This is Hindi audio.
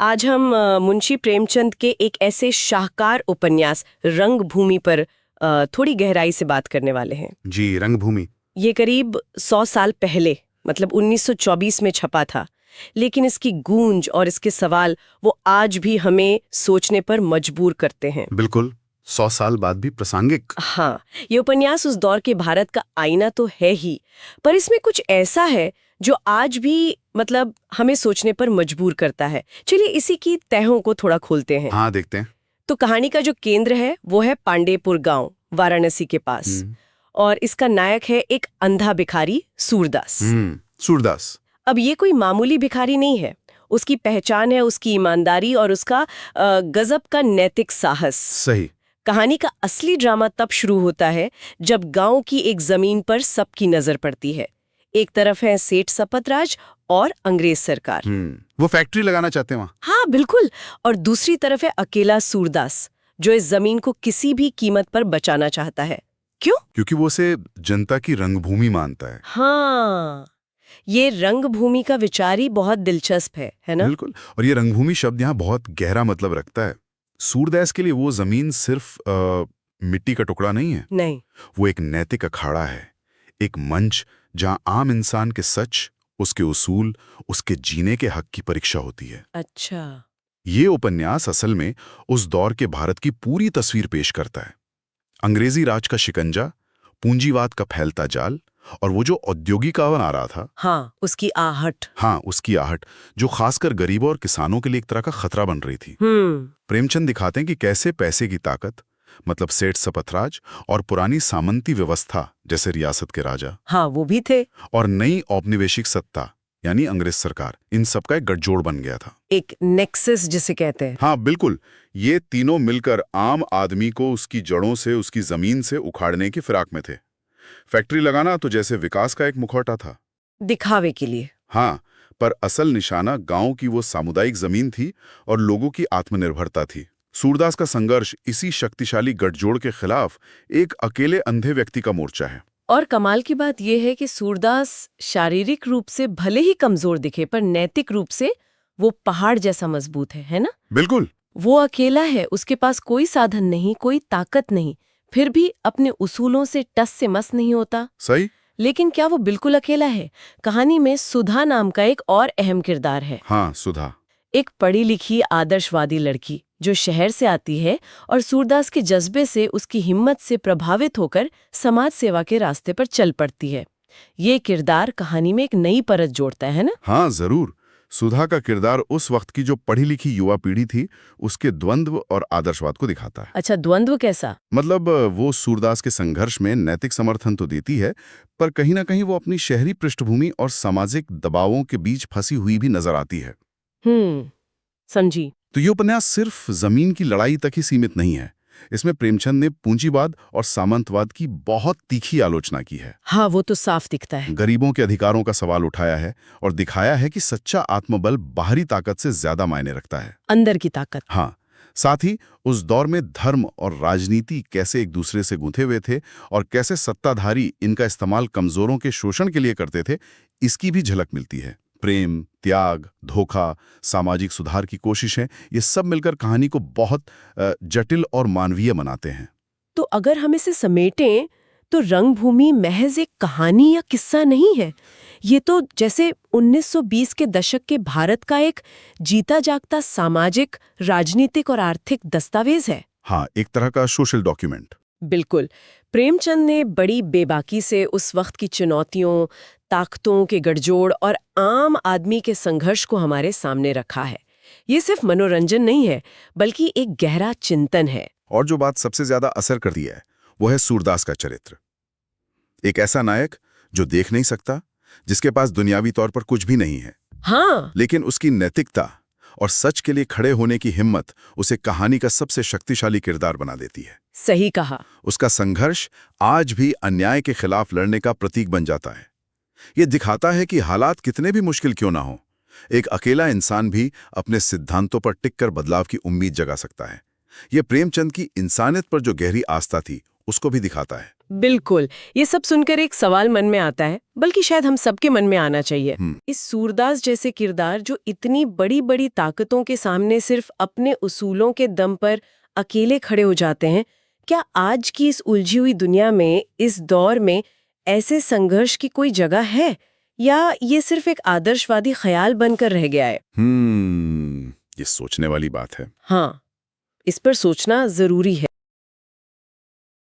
आज हम मुंशी प्रेमचंद के एक ऐसे शाहकार उपन्यास रंगभूमि पर थोड़ी गहराई से बात करने वाले हैं। जी, रंगभूमि। ये करीब 100 साल पहले मतलब 1924 में छपा था, लेकिन इसकी गूंज और इसके सवाल वो आज भी हमें सोचने पर मजबूर करते हैं। बिल्कुल, 100 साल बाद भी प्रासंगिक। हाँ, ये उपन्यास उस दौर के भारत का आईना तो है ही, पर इसमें कुछ ऐसा है जो आज भी मतलब हमें सोचने पर मजबूर करता है। चलिए इसी की तहों को थोड़ा खोलते हैं। हाँ, देखते हैं। तो कहानी का जो केंद्र है वो है पांडेपुर गांव, वाराणसी के पास, और इसका नायक है एक अंधा भिखारी सूरदास। सूरदास। अब ये कोई मामूली भिखारी नहीं है। उसकी पहचान है उसकी ईमानदारी और उसका गजब का नैतिक साहस। सही। कहानी का असली ड्रामा तब शुरू होता है जब गांव की एक जमीन पर सबकी नजर पड़ती है। एक तरफ है सेठ सपतराज और अंग्रेज सरकार। वो फैक्ट्री लगाना चाहते हैं वहाँ। हाँ बिल्कुल। और दूसरी तरफ है अकेला सूरदास, जो इस जमीन को किसी भी कीमत पर बचाना चाहता है। क्यों? क्योंकि वो उसे जनता की रंगभूमि मानता है। हाँ, ये रंगभूमि का विचार ही बहुत दिलचस्प है ना? बिल्कुल। और ये रंगभूमि शब्द यहाँ बहुत गहरा मतलब रखता है। सूरदास के लिए वो जमीन सिर्फ मिट्टी का टुकड़ा नहीं है। नहीं, वो एक नैतिक अखाड़ा है, एक मंच जहां आम इंसान के सच, उसके उसूल, उसके जीने के हक की परीक्षा होती है। अच्छा। ये उपन्यास असल में उस दौर के भारत की पूरी तस्वीर पेश करता है। अंग्रेजी राज का शिकंजा, पूंजीवाद का फैलता जाल, और वो जो औद्योगिकीकरण आ रहा था। हाँ, उसकी आहट। हाँ, उसकी आहट, जो खासकर गरीबों और किसानों के लिए एक तरह का खतरा बन रही थी। प्रेमचंद दिखाते हैं कि कैसे पैसे की ताकत, मतलब सेठ सपतराज, और पुरानी सामंती व्यवस्था जैसे रियासत के राजा, हाँ वो भी थे, और नई औपनिवेशिक सत्ता यानी अंग्रेज सरकार, इन सबका एक गठजोड़ बन गया था। एक नेक्सस जिसे कहते हैं। हाँ बिल्कुल, ये तीनों मिलकर आम आदमी को उसकी जड़ों से, उसकी जमीन से उखाड़ने की फिराक में थे। फैक्ट्री लगाना तो जैसे विकास का एक मुखौटा था, दिखावे के लिए। हाँ, पर असल निशाना गांव की वो सामुदायिक जमीन थी और लोगों की आत्मनिर्भरता थी। सूरदास का संघर्ष इसी शक्तिशाली गठजोड़ के खिलाफ एक अकेले अंधे व्यक्ति का मोर्चा है। और कमाल की बात यह है कि सूरदास शारीरिक रूप से भले ही कमजोर दिखे, पर नैतिक रूप से वो पहाड़ जैसा मजबूत है ना? बिल्कुल। वो अकेला है, उसके पास कोई साधन नहीं, कोई ताकत नहीं, फिर भी अपने उसूलों से टस से मस नहीं होता। सही। लेकिन क्या वो बिल्कुल अकेला है? कहानी में सुधा नाम का एक और अहम किरदार है। हाँ, सुधा। एक पढ़ी लिखी आदर्शवादी लड़की जो शहर से आती है और सूरदास के जज्बे से, उसकी हिम्मत से प्रभावित होकर समाज सेवा के रास्ते पर चल पड़ती है। ये किरदार कहानी में एक नई परत जोड़ता है ना? हाँ जरूर। सुधा का किरदार उस वक्त की जो पढ़ी लिखी युवा पीढ़ी थी, उसके द्वंद्व और आदर्शवाद को दिखाता है। अच्छा, द्वंद्व कैसा? मतलब वो सूरदास के संघर्ष में नैतिक समर्थन तो देती है, पर कहीं ना कहीं वो अपनी शहरी पृष्ठभूमि और सामाजिक दबावों के बीच फंसी हुई भी नजर आती है। समझी। तो ये उपन्यास सिर्फ जमीन की लड़ाई तक ही सीमित नहीं है। इसमें प्रेमचंद ने पूंजीवाद और सामंतवाद की बहुत तीखी आलोचना की है। हाँ, वो तो साफ दिखता है। गरीबों के अधिकारों का सवाल उठाया है और दिखाया है कि सच्चा आत्मबल बाहरी ताकत से ज्यादा मायने रखता है। अंदर की ताकत। हाँ, साथ ही उस दौर में धर्म और राजनीति कैसे एक दूसरे से गुंथे हुए थे और कैसे सत्ताधारी इनका इस्तेमाल कमजोरों के शोषण के लिए करते थे, इसकी भी झलक मिलती है। प्रेम, त्याग, धोखा, सामाजिक सुधार की कोशिशें, ये सब मिलकर कहानी को बहुत जटिल और मानवीय बनाते हैं। तो अगर हम इसे समेटें तो रंगभूमि महज एक कहानी या किस्सा नहीं है। ये तो जैसे 1920 के दशक के भारत का एक जीता जागता सामाजिक, राजनीतिक और आर्थिक दस्तावेज है। हाँ, एक तरह का सोशल डॉक्यूमेंट। बिल्कुल। प्रेमचंद ने बड़ी बेबाकी से उस वक्त की चुनौतियों, ताकतों के गठजोड़ और आम आदमी के संघर्ष को हमारे सामने रखा है। ये सिर्फ मनोरंजन नहीं है, बल्कि एक गहरा चिंतन है। और जो बात सबसे ज्यादा असर करती है, वो है सूरदास का चरित्र। एक ऐसा नायक जो देख नहीं सकता, जिसके पास दुनियावी तौर पर कुछ भी नहीं है। हाँ, लेकिन उसकी नैतिकता और सच के लिए खड़े होने की हिम्मत उसे कहानी का सबसे शक्तिशाली किरदार बना देती है। सही कहा। उसका संघर्ष आज भी अन्याय के खिलाफ लड़ने का प्रतीक बन जाता है। ये दिखाता है कि हालात कितने भी मुश्किल क्यों ना हो, एक अकेला इंसान भी अपने सिद्धांतों पर टिककर बदलाव की उम्मीद जगा सकता है। ये प्रेमचंद की इंसानियत पर जो गहरी आस्था थी, उसको भी दिखाता है। बिल्कुल। ये सब सुनकर एक सवाल मन में आता है, बल्कि शायद हम सबके मन में आना चाहिए। इस सूरदास जैसे किरदार जो इतनी बड़ी बड़ी ताकतों के सामने सिर्फ अपने उसूलों के दम पर अकेले खड़े हो जाते हैं, क्या आज की इस उलझी हुई दुनिया में, इस दौर में ऐसे संघर्ष की कोई जगह है, या ये सिर्फ एक आदर्शवादी ख्याल बनकर रह गया है? ये सोचने वाली बात है। हाँ, इस पर सोचना जरूरी है।